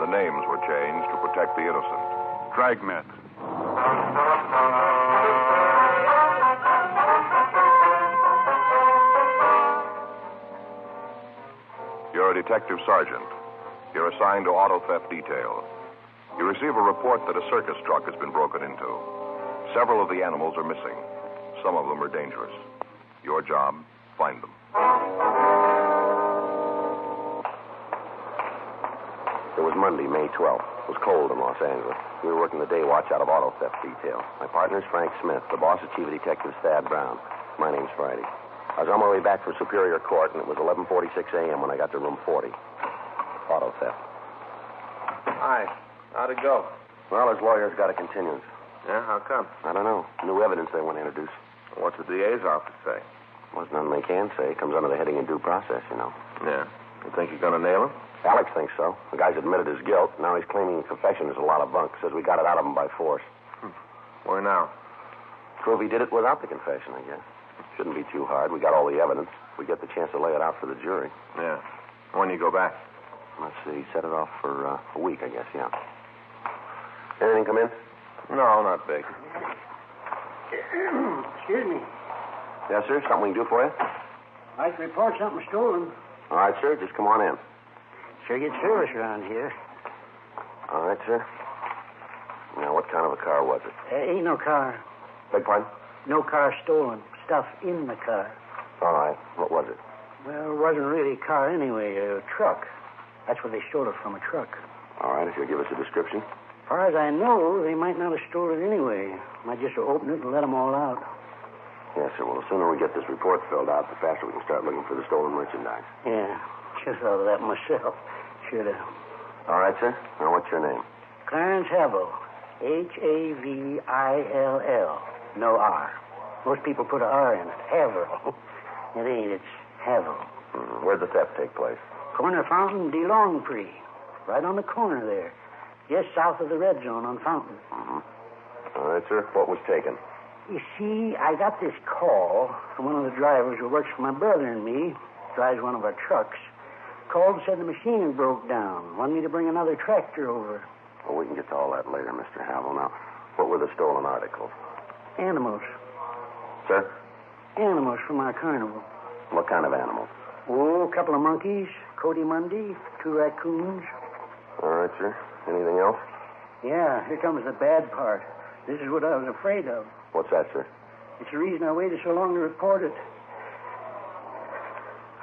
The names were changed to protect the innocent. Dragnet. You're a detective sergeant. You're assigned to auto theft detail. You receive a report that a circus truck has been broken into. Several of the animals are missing. Some of them are dangerous. Your job, find them. It was Monday, May 12th. It was cold in Los Angeles. We were working the day watch out of auto theft detail. My partner's Frank Smith. The boss is Chief Detective Thad Brown. My name's Friday. I was on my way back from Superior Court, and it was 11:46 a.m. when I got to room 40. Auto theft. Hi. How'd it go? Well, his lawyers got a continuance. Yeah, how come? I don't know. New evidence they want to introduce. What's the DA's office say? Well, there's nothing they can say. It comes under the heading of due process, you know. Yeah. You think you're going to nail him? Alex thinks so. The guy's admitted his guilt. Now he's claiming the confession is a lot of bunk. Says we got it out of him by force. Where now? Prove he did it without the confession, I guess. Shouldn't be too hard. We got all the evidence. We get the chance to lay it out for the jury. Yeah. When you go back? Let's see. Set it off for a week, I guess, yeah. Anything come in? No, not big. Excuse me. Yes, sir. Something we can do for you? I'd like to report something stolen. All right, sir. Just come on in. Sure gets service around here. All right, sir. Now, what kind of a car was it? Ain't no car. Beg pardon? No car stolen. Stuff in the car. All right. What was it? Well, it wasn't really a car anyway. A truck. That's where they stole it from, a truck. All right. If you'll give us a description. As far as I know, they might not have stolen it anyway. Might just open it and let them all out. Yes, sir. Well, the sooner we get this report filled out, the faster we can start looking for the stolen merchandise. Yeah. Should have thought of that myself. Should have. All right, sir. Now, what's your name? Clarence Havill. Havill. No R. Most people put an R in it. Havill. It ain't. It's Havill. Where'd the theft take place? Corner Fountain, de Longpre. Right on the corner there. Just south of the red zone on Fountain. All right, sir. What was taken? You see, I got this call from one of the drivers who works for my brother and me. Drives one of our trucks. Called and said the machine broke down. Wanted me to bring another tractor over. Well, we can get to all that later, Mr. Havill. Now, what were the stolen articles? Animals. Sir? Animals from our carnival. What kind of animals? Oh, a couple of monkeys, Cody Mundy, 2 raccoons. All right, sir. Anything else? Yeah, here comes the bad part. This is what I was afraid of. What's that, sir? It's the reason I waited so long to report it.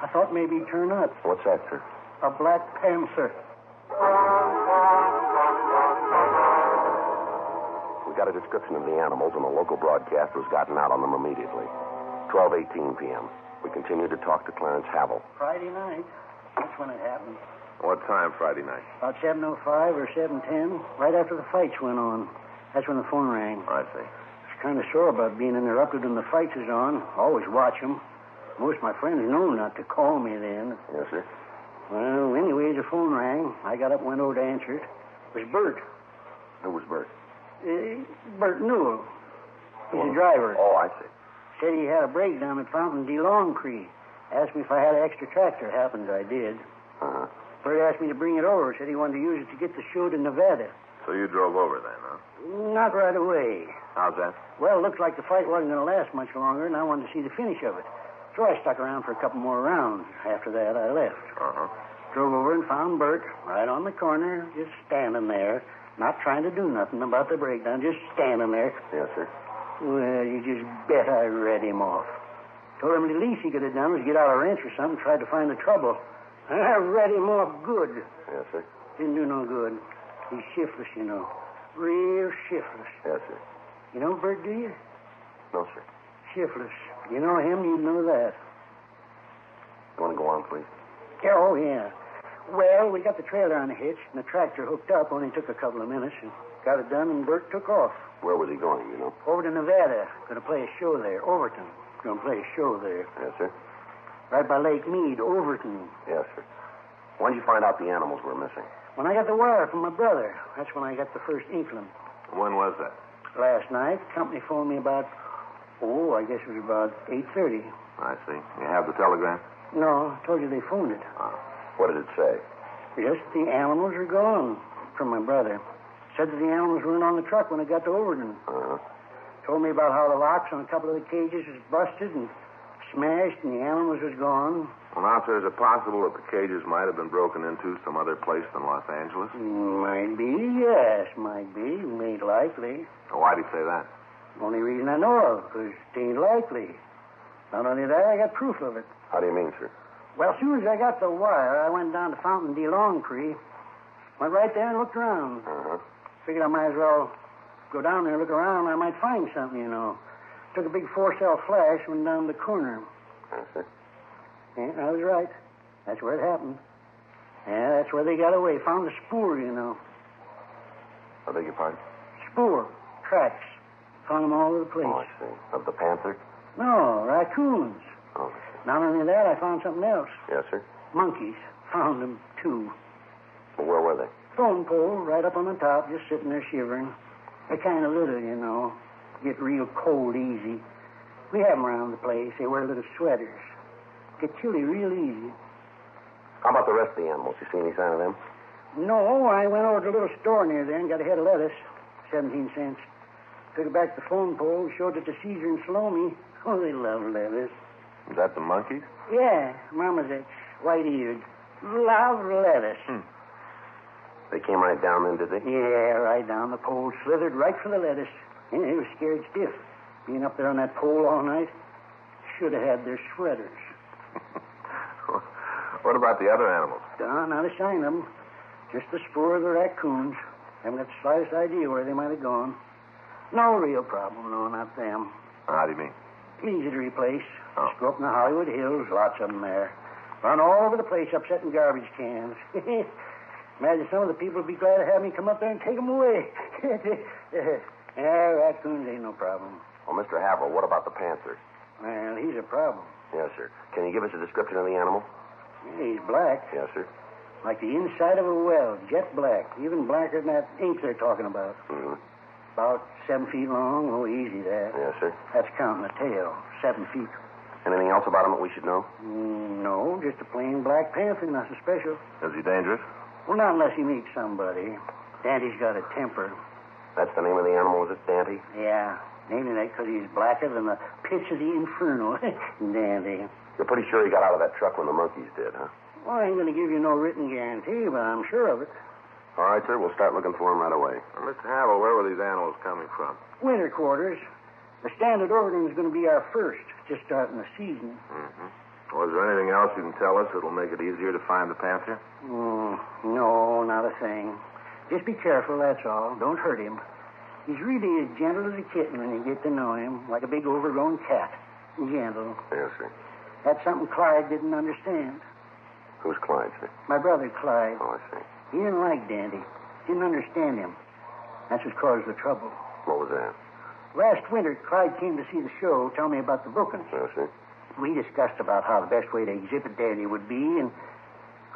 I thought maybe he'd turn up. What's that, sir? A black panther. We got a description of the animals, and the local broadcast was gotten out on them immediately. 12:18 p.m. We continued to talk to Clarence Havill. Friday night. That's when it happened. What time Friday night? About 7:05 or 7:10, right after the fights went on. That's when the phone rang. I see. I was kind of sore about being interrupted when the fights is on. Always watch them. Most of my friends know not to call me then. Yes, sir. Well, anyway, the phone rang. I got up and went over to answer it. It was Bert. Who was Bert? Bert Newell. He's a driver. Oh, I see. Said he had a breakdown at Fountain de Longpre. Asked me if I had an extra tractor. Happens I did. Uh-huh. Bert asked me to bring it over. Said he wanted to use it to get the show to Nevada. So you drove over then, huh? Not right away. How's that? Well, it looked like the fight wasn't going to last much longer, and I wanted to see the finish of it. So I stuck around for a couple more rounds. After that, I left. Uh-huh. Drove over and found Bert right on the corner, just standing there, not trying to do nothing about the breakdown, just standing there. Yes, sir. Well, you just bet I read him off. Told him the least he could have done was get out a wrench or something, tried to find the trouble. I read him off good. Yes, sir. Didn't do no good. He's shiftless, you know. Real shiftless. Yes, sir. You know Bert, do you? No, sir. Shiftless. You know him, you'd know that. You want to go on, please? Yeah, oh, yeah. Well, we got the trailer on the hitch, and the tractor hooked up. Only took a couple of minutes, and got it done, and Bert took off. Where was he going, you know? Over to Nevada. Going to play a show there. Overton. Going to play a show there. Yes, sir. Right by Lake Mead, Overton. Yes, sir. When did you find out the animals were missing? When I got the wire from my brother. That's when I got the first inkling. When was that? Last night, company phoned me about, I guess it was about 8:30. I see. You have the telegram? No, I told you they phoned it. What did it say? Just the animals are gone. from my brother. Said that the animals weren't on the truck when it got to Overton. Uh-huh. Told me about how the locks on a couple of the cages was busted and smashed and the animals was gone. Well, now, sir, is it possible that the cages might have been broken into some other place than Los Angeles? Might be, yes, might be. Ain't likely. Well, why'd he say that? Only reason I know of, because it ain't likely. Not only that, I got proof of it. How do you mean, sir? Well, as soon as I got the wire, I went down to Fountain de Longpre. Went right there and looked around. Uh-huh. Figured I might as well go down there and look around. I might find something, you know. Took a big 4-cell flash, went down the corner. Yes, sir. Yeah, I was right. That's where it happened. Yeah, that's where they got away. Found the spoor, you know. I beg your pardon? Spoor. Tracks. Found them all over the place. Oh, I see. Of the panther? No, raccoons. Oh, I see. Not only that, I found something else. Yes, sir. Monkeys. Found them, too. Well, where were they? Phone pole right up on the top, just sitting there shivering. They're kind of little, you know. Get real cold easy. We have them around the place. They wear little sweaters. Get chilly real easy. How about the rest of the animals? You see any sign of them? No, I went over to a little store near there and got a head of lettuce. 17 cents. Took it back to the phone pole, showed it to Caesar and Salome. Oh, they love lettuce. Is that the monkeys? Yeah, Marmosets, white-eared. Love lettuce. They came right down then, did they? Yeah, right down. The pole slithered right for the lettuce. Yeah, they were scared stiff. Being up there on that pole all night, should have had their sweaters. What about the other animals? Not a sign of them. Just the spoor of the raccoons. Haven't got the slightest idea where they might have gone. No real problem, no, not them. How do you mean? Easy to replace. Oh. Just go up in the Hollywood Hills, lots of them there. Run all over the place, upsetting garbage cans. Imagine some of the people would be glad to have me come up there and take them away. Yeah, raccoons ain't no problem. Well, Mr. Haverhill, what about the panther? Well, he's a problem. Yes, sir. Can you give us a description of the animal? He's black, Yes, sir. like the inside of a well, jet black. Even blacker than that ink they're talking about. Mm-hmm. About 7 feet long. Oh, easy that. Yes, sir. That's counting the tail. 7 feet. Anything else about him that we should know? No, just a plain black panther, nothing special. Is he dangerous? Well, not unless he meets somebody. Dandy's got a temper. That's the name of the animal, is it, Dante? Yeah, naming that because he's blacker than the pits of the inferno. Dandy. You're pretty sure he got out of that truck when the monkeys did, huh? Well, I ain't going to give you no written guarantee, but I'm sure of it. All right, sir. We'll start looking for him right away. Well, Mr. Havel, where were these animals coming from? Winter quarters. The standard Overton is going to be our first, just starting the season. Mm-hmm. Well, is there anything else you can tell us that'll make it easier to find the panther? No, not a thing. Just be careful, that's all. Don't hurt him. He's really as gentle as a kitten when you get to know him, like a big overgrown cat. Gentle. Yes, sir. That's something Clyde didn't understand. Who's Clyde, sir? My brother, Clyde. Oh, I see. He didn't like Dandy. Didn't understand him. That's what caused the trouble. What was that? Last winter, Clyde came to see the show, tell me about the bookings. Yes, sir. We discussed about how the best way to exhibit Dandy would be, and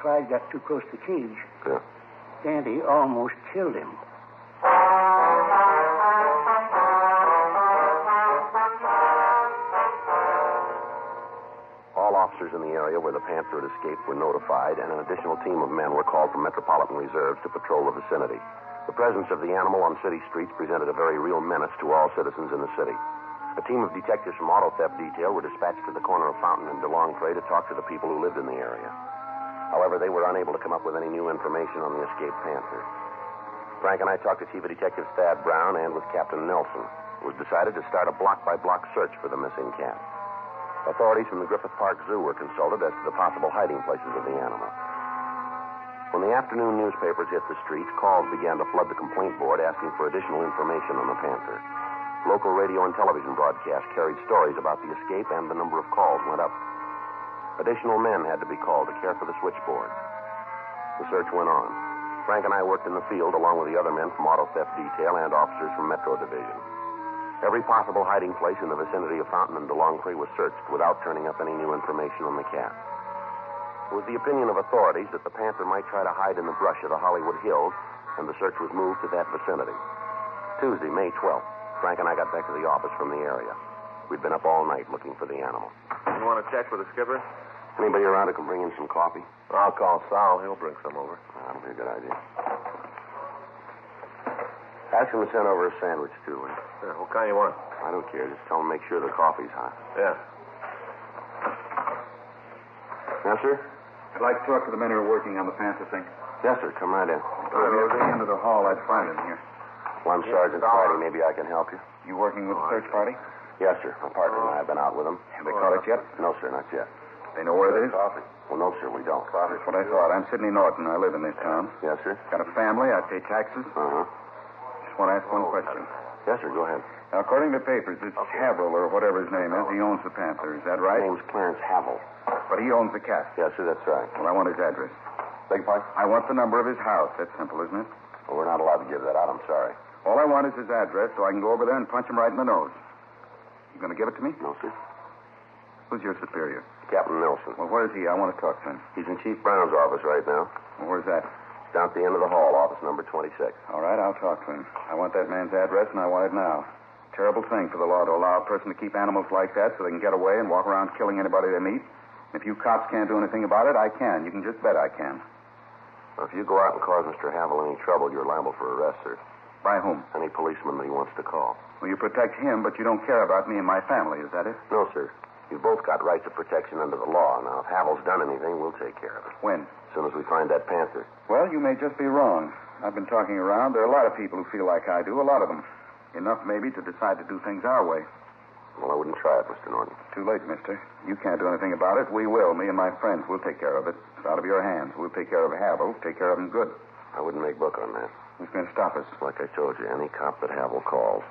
Clyde got too close to the cage. Yeah. Dandy almost killed him. All officers in the area where the panther had escaped were notified, and an additional team of men were called from Metropolitan Reserves to patrol the vicinity. The presence of the animal on city streets presented a very real menace to all citizens in the city. A team of detectives from Auto Theft Detail were dispatched to the corner of Fountain and DeLongpre to talk to the people who lived in the area. However, they were unable to come up with any new information on the escaped panther. Frank and I talked to Chief of Detectives Thad Brown and with Captain Nelson. It was decided to start a block-by-block search for the missing cat. Authorities from the Griffith Park Zoo were consulted as to the possible hiding places of the animal. When the afternoon newspapers hit the streets, calls began to flood the complaint board asking for additional information on the panther. Local radio and television broadcasts carried stories about the escape, and the number of calls went up. Additional men had to be called to care for the switchboard. The search went on. Frank and I worked in the field along with the other men from Auto Theft Detail and officers from Metro Division. Every possible hiding place in the vicinity of Fountain and DeLongpre was searched without turning up any new information on the cat. It was the opinion of authorities that the panther might try to hide in the brush of the Hollywood Hills, and the search was moved to that vicinity. Tuesday, May 12th, Frank and I got back to the office from the area. We'd been up all night looking for the animal. You want to check with the skipper? Anybody around who can bring in some coffee? I'll call Sal. He'll bring some over. That'll be a good idea. Ask him to send over a sandwich, too. Yeah, what kind you want? I don't care. Just tell him to make sure the coffee's hot. Yeah. Yes, sir? I'd like to talk to the men who are working on the Panther thing. Yes, sir. Come right in. If I go to the end of the hall, I'd find him here. Well, I'm Sergeant Friday. Maybe I can help you. You working with the search party? Yes, sir. My partner and I have been out with them. Have they caught it yet? No, sir, not yet. They know where it is? Well, no, sir, we don't. That's what I thought. I'm Sidney Norton. I live in this town. Yes, sir? Got a family. I pay taxes. Uh-huh. Just want to ask one question. Yes, sir, go ahead. Now, according to papers, this Havel, or whatever his name is, he owns the Panther. Is that right? My name's Clarence Havel. But he owns the cat. Yes, sir, that's right. Well, I want his address. Beg your pardon? I want the number of his house. That's simple, isn't it? Well, we're not allowed to give that out. I'm sorry. All I want is his address so I can go over there and punch him right in the nose. You going to give it to me? No, sir. Who's your superior? Captain Nelson. Well, where is he? I want to talk to him. He's in Chief Brown's office right now. Well, where's that? Down at the end of the hall, office number 26. All right, I'll talk to him. I want that man's address, and I want it now. Terrible thing for the law to allow a person to keep animals like that so they can get away and walk around killing anybody they meet. If you cops can't do anything about it, I can. You can just bet I can. Well, if you go out and cause Mr. Havel any trouble, you're liable for arrest, sir. By whom? Any policeman that he wants to call. Well, you protect him, but you don't care about me and my family. Is that it? No, sir. You've both got rights of protection under the law. Now, if Havel's done anything, we'll take care of it. When? As soon as we find that Panther. Well, you may just be wrong. I've been talking around. There are a lot of people who feel like I do, a lot of them. Enough, maybe, to decide to do things our way. Well, I wouldn't try it, Mr. Norton. Too late, mister. You can't do anything about it. We will. Me and my friends. We'll take care of it. It's out of your hands. We'll take care of Havel. Take care of him good. I wouldn't make book on that. Who's going to stop us? Like I told you, any cop that Havel calls.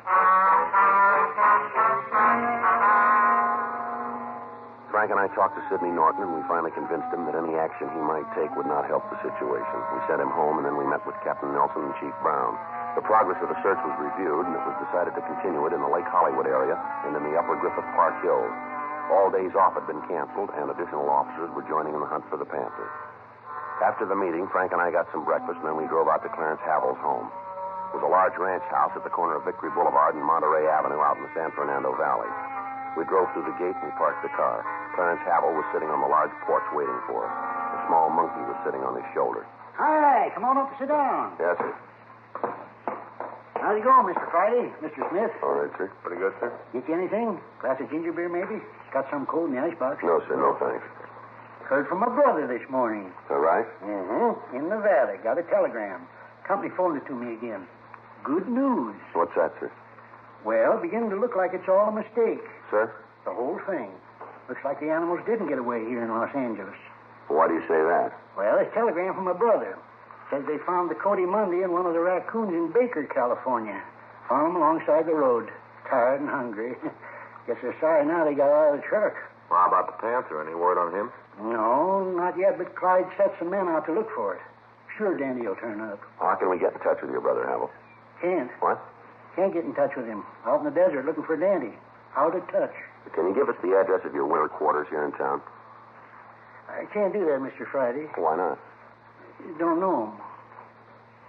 Frank and I talked to Sidney Norton, and we finally convinced him that any action he might take would not help the situation. We sent him home, and then we met with Captain Nelson and Chief Brown. The progress of the search was reviewed, and it was decided to continue it in the Lake Hollywood area and in the Upper Griffith Park Hills. All days off had been canceled, and additional officers were joining in the hunt for the Panther. After the meeting, Frank and I got some breakfast, and then we drove out to Clarence Havel's home. It was a large ranch house at the corner of Victory Boulevard and Monterey Avenue out in the San Fernando Valley. We drove through the gate and we parked the car. Clarence Havel was sitting on the large porch waiting for us. A small monkey was sitting on his shoulder. Hi, come on up and sit down. Yes, sir. How's it going, Mr. Friday? Mr. Smith? All right, sir. Pretty good, sir? Get you anything? Glass of ginger beer, maybe? Got some cold in the icebox? No, sir. No, thanks. Heard from my brother this morning. All right? Mm-hmm. In the valley. Got a telegram. Company phoned it to me again. Good news. What's that, sir? Well, beginning to look like it's all a mistake. Sir? The whole thing. Looks like the animals didn't get away here in Los Angeles. Why do you say that? Well, it's a telegram from my brother. Says they found the Cody Monday and one of the raccoons in Baker, California. Found them alongside the road. Tired and hungry. Guess they're sorry now they got out of the truck. Well, how about the Panther? Any word on him? No, not yet, but Clyde set some men out to look for it. Sure Dandy will turn up. How can we get in touch with your brother, Havel? Can't. What? Can't get in touch with him. Out in the desert looking for Dandy. Out of touch. Can you give us the address of your winter quarters here in town? I can't do that, Mr. Friday. Why not? Don't know him.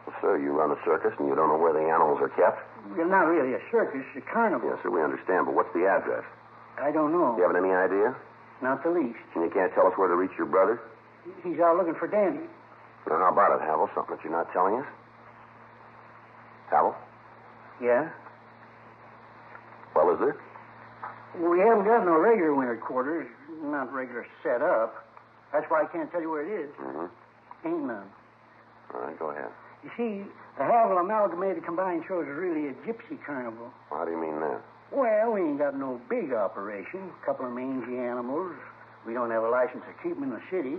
Well, sir, you run a circus and you don't know where the animals are kept? Well, not really a circus, a carnival. Yes, sir, we understand, but what's the address? I don't know. You haven't any idea? Not the least. And you can't tell us where to reach your brother? He's out looking for Dandy. Now, how about it, Havel? Something that you're not telling us? Havel? Yeah? Well, is there? We haven't got no regular winter quarters. Not regular set up. That's why I can't tell you where it is. Mm-hmm. Ain't none. All right, go ahead. You see, the Havel Amalgamated Combined Shows is really a gypsy carnival. Well, how do you mean that? Well, we ain't got no big operation. A couple of mangy animals. We don't have a license to keep them in the city.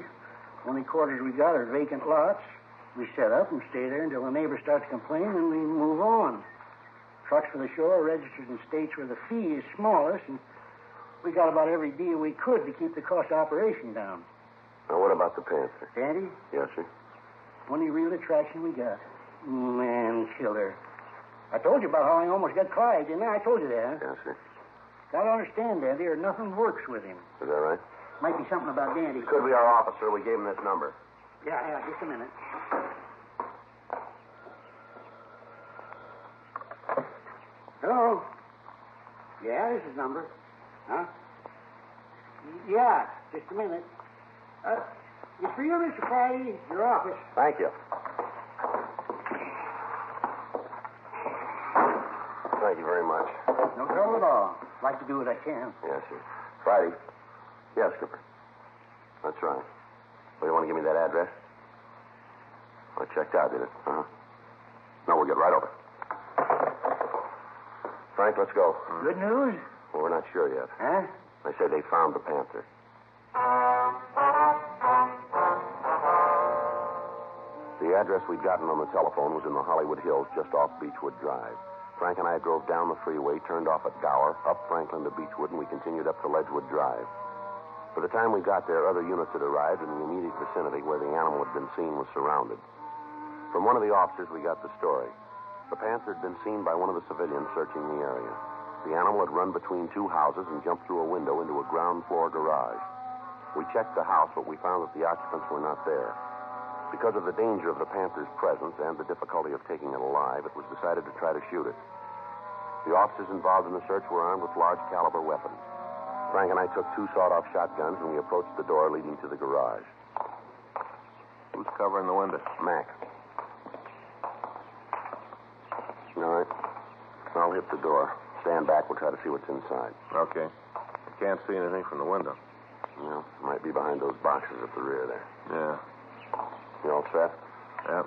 Only quarters we got are vacant lots. We set up and stay there until the neighbor starts complaining, and we move on. Trucks for the show are registered in states where the fee is smallest, and we got about every deal we could to keep the cost of operation down. Now, what about the Panther? Dandy, Yes, sir. only real attraction we got. Man killer. I told you about how I almost got Clyde, didn't I? I told you that. Yes, sir. Gotta understand, Dandy, or nothing works with him. Is that right? Might be something about Dandy. Could be our officer. We gave him this number. Yeah, just a minute. Hello? Yeah, this is number. Huh? Yeah, just a minute. It's for you, Mr. Friday, your office. Thank you. Thank you very much. No trouble at all. Like to do what I can. Yes, sir. Friday. Yes, Skipper. That's right. Well, you want to give me that address? Well, it checked out, did it? Uh-huh. No, we'll get right over. Frank, let's go. Good news? Well, we're not sure yet. Huh? They said they found the Panther. The address we'd gotten on the telephone was in the Hollywood Hills just off Beechwood Drive. Frank and I drove down the freeway, turned off at Gower, up Franklin to Beechwood, and we continued up to Ledgewood Drive. By the time we got there, other units had arrived, and the immediate vicinity where the animal had been seen was surrounded. From one of the officers, we got the story. The Panther had been seen by one of the civilians searching the area. The animal had run between two houses and jumped through a window into a ground floor garage. We checked the house, but we found that the occupants were not there. Because of the danger of the Panther's presence and the difficulty of taking it alive, it was decided to try to shoot it. The officers involved in the search were armed with large caliber weapons. Frank and I took 2 sawed-off shotguns, and we approached the door leading to the garage. Who's covering the window? Mac. All right. I'll hit the door. Stand back. We'll try to see what's inside. Okay. I can't see anything from the window. Well, it might be behind those boxes at the rear there. Yeah. You all set? Yep.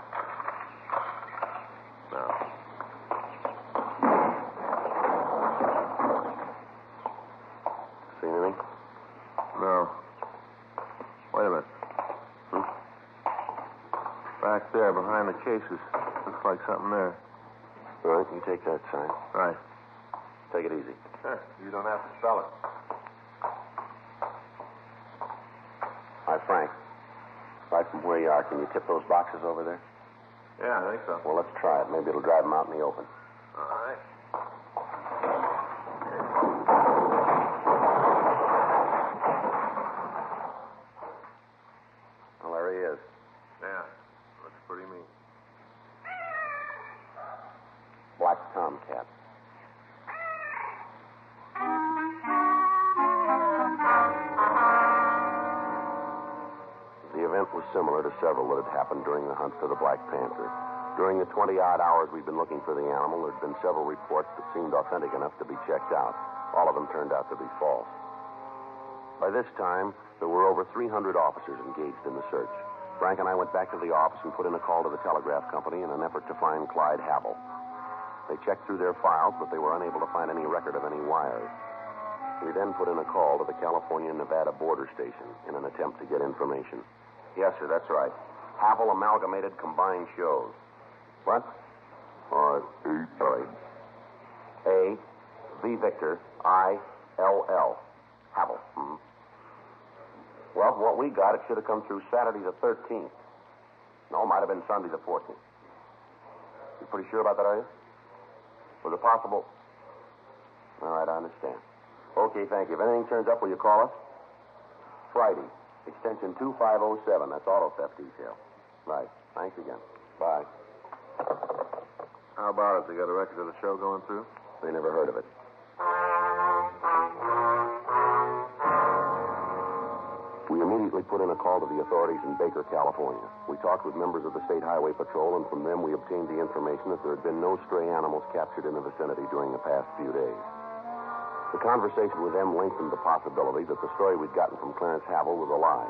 No. See anything? No. Wait a minute. Back there, behind the cases. Looks like something there. All right, you take that side. Right. Take it easy. Sure. You don't have to spell it. Hi, Frank. Right from where you are, can you tip those boxes over there? Yeah, I think so. Well, let's try it. Maybe it'll drive them out in the open. All right. Well, there he is. Yeah. Looks pretty mean. Black tomcat. The event was similar to several that had happened during the hunt for the Black Panther. During the 20-odd hours we'd been looking for the animal, there'd been several reports that seemed authentic enough to be checked out. All of them turned out to be false. By this time, there were over 300 officers engaged in the search. Frank and I went back to the office and put in a call to the telegraph company in an effort to find Clyde Havel. They checked through their files, but they were unable to find any record of any wires. We then put in a call to the California-Nevada border station in an attempt to get information. Yes, sir, that's right. Havel Amalgamated Combined Shows. What? Sorry. A, V Victor, I-L-L. Havel. Mm-hmm. Well, from what we got, it should have come through Saturday the 13th. No, it might have been Sunday the 14th. You pretty sure about that, are you? Was it possible? All right, I understand. Okay, thank you. If anything turns up, will you call us? Friday, extension 2507. That's auto theft detail. Right. Thanks again. Bye. How about it? They got a record of the show going through? They never heard of it. We immediately put in a call to the authorities in Baker, California. We talked with members of the State Highway Patrol, and from them we obtained the information that there had been no stray animals captured in the vicinity during the past few days. The conversation with them lengthened the possibility that the story we'd gotten from Clarence Havel was a lie.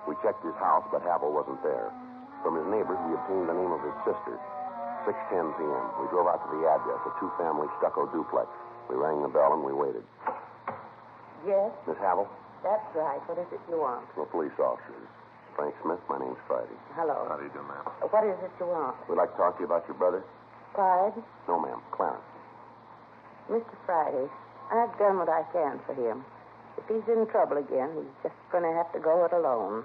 We checked his house, but Havel wasn't there. From his neighbors, we obtained the name of his sister. 6:10 p.m. We drove out to the address, a 2-family stucco duplex. We rang the bell and we waited. Yes, Miss Havel? that's right. What is it you want? We're police officers. Frank Smith, my name's Friday. Hello. How do you do, ma'am? What is it you want? We'd like to talk to you about your brother. Clyde? No, ma'am. Clarence. Mr. Friday, I've done what I can for him. If he's in trouble again, he's just going to have to go it alone.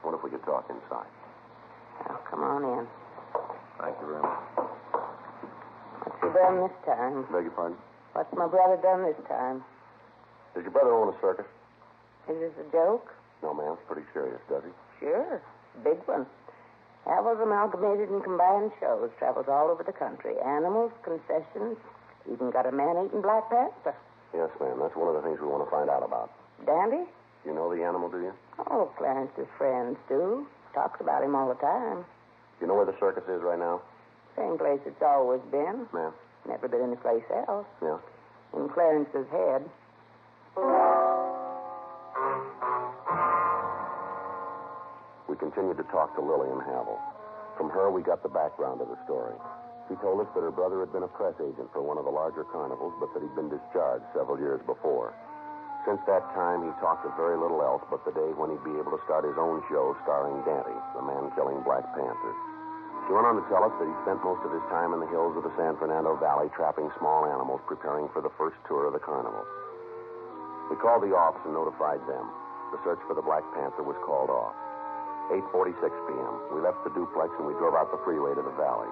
What if we could talk inside? Now, come on in. Thank you very much. What's he done this time? Beg your pardon? What's my brother done this time? Does your brother own a circus? Is this a joke? No, ma'am. It's pretty serious, does he? Sure. Big one. Havel's Amalgamated and Combined Shows. Travels all over the country. Animals, concessions. Even got a man-eating Black Panther. Yes, ma'am. That's one of the things we want to find out about. Dandy? You know the animal, do you? Oh, Clarence's friends do. Talks about him all the time. Do you know where the circus is right now? Same place it's always been. Ma'am? Never been anyplace else. Yeah. In Clarence's head. We continued to talk to Lily and Havel. From her, we got the background of the story. She told us that her brother had been a press agent for one of the larger carnivals, but that he'd been discharged several years before. Since that time, he talked of very little else but the day when he'd be able to start his own show starring Dante, the man-killing Black Panther. He went on to tell us that he spent most of his time in the hills of the San Fernando Valley trapping small animals, preparing for the first tour of the carnival. We called the office and notified them. The search for the Black Panther was called off. 8:46 p.m. We left the duplex and we drove out the freeway to the valley.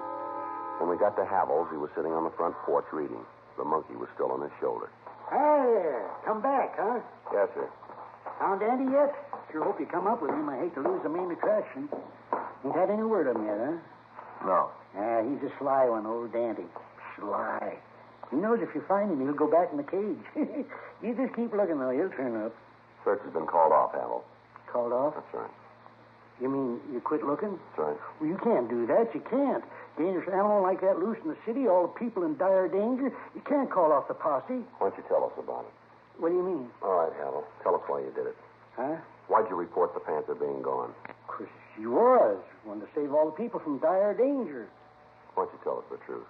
When we got to Havel's, he was sitting on the front porch reading. The monkey was still on his shoulder. Hey, come back, huh? Yes, sir. Found Andy yet? Sure hope you come up with him. I hate to lose the main attraction. Ain't had any word of him yet, huh? No. He's a sly one, old Dandy. Sly. He knows if you find him, he'll go back in the cage. You just keep looking, though. He'll turn up. Search has been called off, Havel. Called off? That's right. You mean you quit looking? That's right. Well, you can't do that. You can't. Dangerous animal like that loose in the city, all the people in dire danger. You can't call off the posse. Why don't you tell us about it? What do you mean? All right, Havel. Tell us why you did it. Huh? Why'd you report the Panther being gone? Of course, she was. Wanted to save all the people from dire danger. Why don't you tell us the truth?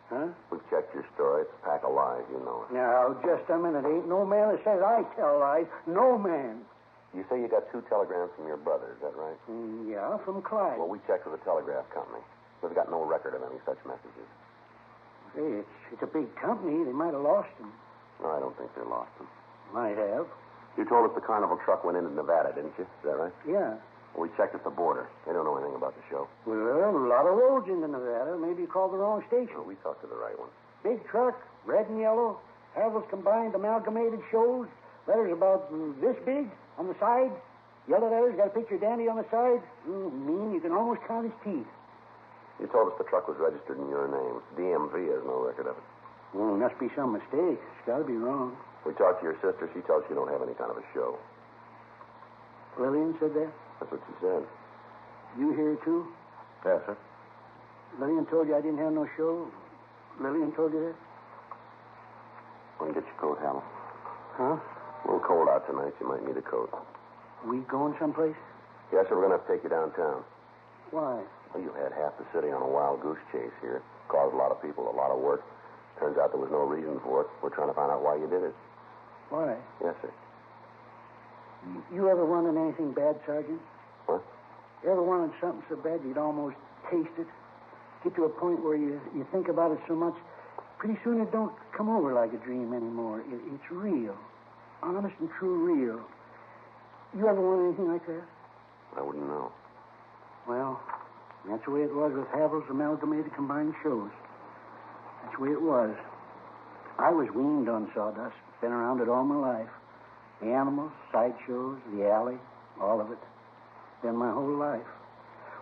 Huh? We've checked your story. It's a pack of lies, you know it. Now, just a minute. Ain't no man that says I tell lies. No man. You say you got 2 telegrams from your brother, is that right? Yeah, from Clyde. Well, we checked with the telegraph company. We've got no record of any such messages. Hey, it's a big company. They might have lost them. No, I don't think they lost them. Might have. You told us the carnival truck went into Nevada, didn't you? Is that right? Yeah. Well, we checked at the border. They don't know anything about the show. Well, a lot of roads into Nevada. Maybe you called the wrong station. No, we talked to the right one. Big truck, red and yellow, Havel's combined amalgamated shows, letters about this big on the side, yellow letters, got a picture of Dandy on the side. Mean, you can almost count his teeth. You told us the truck was registered in your name. DMV has no record of it. Must be some mistake. It's got to be wrong. We talked to your sister. She tells you don't have any kind of a show. Lillian said that? That's what she said. You hear it, too? Yes, sir. Lillian told you I didn't have no show? Lillian told you that? Want to get your coat, Hal? Huh? A little cold out tonight. You might need a coat. We going someplace? Yes, sir. We're going to have to take you downtown. Why? Well, you had half the city on a wild goose chase here. Caused a lot of people a lot of work. Turns out there was no reason for it. We're trying to find out why you did it. Why? Yes, sir. You ever wanted anything bad, Sergeant? What? You ever wanted something so bad you'd almost taste it? Get to a point where you think about it so much, pretty soon it don't come over like a dream anymore. It's real. Honest and true real. You ever wanted anything like that? I wouldn't know. Well, that's the way it was with Havel's amalgamated combined shows. That's the way it was. I was weaned on sawdust. Been around it all my life. The animals, sideshows, the alley, all of it. Been my whole life.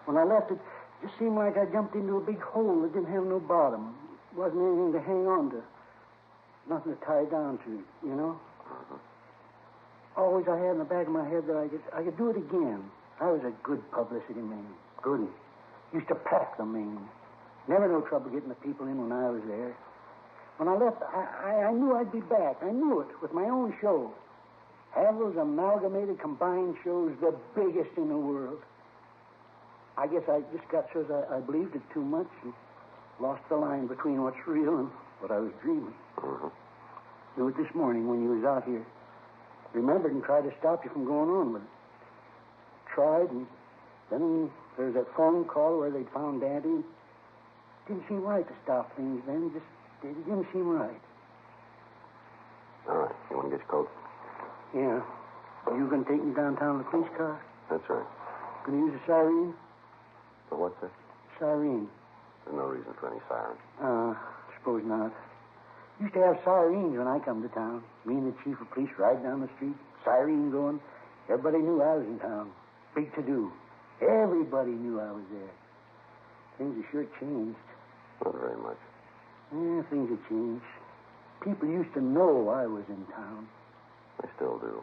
When I left it just seemed like I jumped into a big hole that didn't have no bottom. Wasn't anything to hang on to. Nothing to tie down to, you know? Always I had in the back of my head that I could do it again. I was a good publicity man. Good. Used to pack them in. Never no trouble getting the people in when I was there. When I left, I knew I'd be back. I knew it with my own show. Havel's amalgamated combined shows, the biggest in the world. I guess I just got so I believed it too much and lost the line between what's real and what I was dreaming. Knew it this morning when you was out here. Remembered and tried to stop you from going on with it. Tried, and then there was that phone call where they'd found Daddy. Didn't seem right to stop things then. It didn't seem right. All right. You want to get your coat? Yeah. You going to take me downtown in the police car? That's right. Going to use a siren? For what, sir? Siren. There's no reason for any siren. Suppose not. Used to have sirens when I come to town. Me and the chief of police ride down the street, siren going. Everybody knew I was in town. Big to-do. Everybody knew I was there. Things have sure changed. Not very much. Yeah, things have changed. People used to know I was in town. I still do.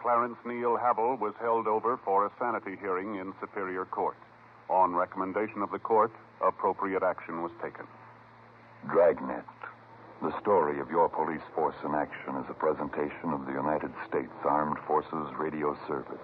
Clarence Neil Havel was held over for a sanity hearing in Superior Court. On recommendation of the court, appropriate action was taken. Dragnet, the story of your police force in action, is a presentation of the United States Armed Forces Radio Service.